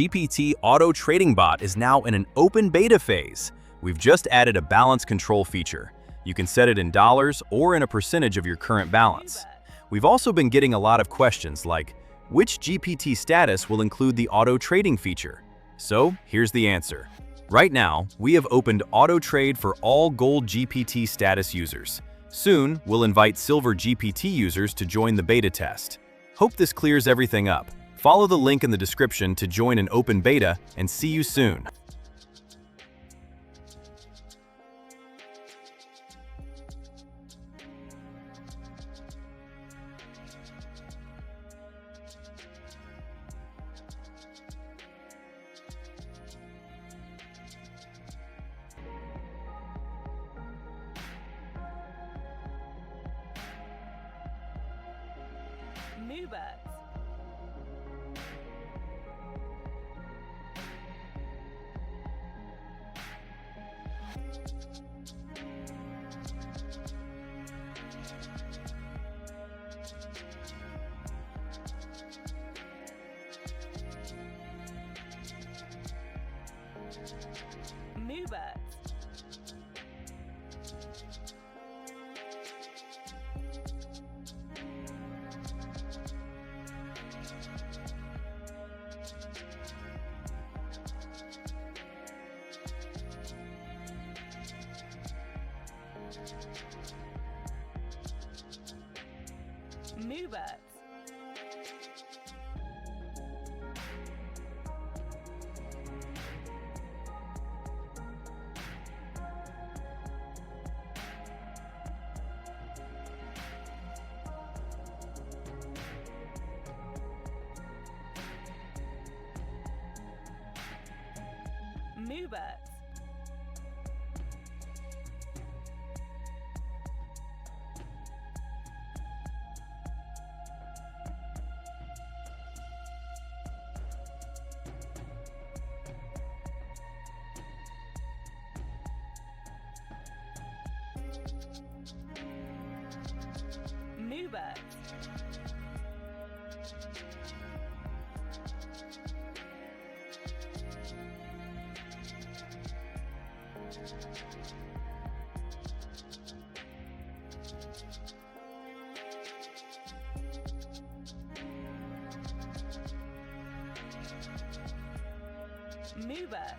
GPT Auto Trading Bot is now in an open beta phase. We've just added a balance control feature. You can set it in dollars or in a percentage of your current balance. We've also been getting a lot of questions like, which GPT status will include the auto trading feature? So here's the answer. Right now, we have opened Auto Trade for all Gold GPT status users. Soon, we'll invite Silver GPT users to join the beta test. Hope this clears everything up. Follow the link in the description to join an open beta, and see you soon. Moobert. Moobert. Moobert. Moobert. Moobert. Moobert.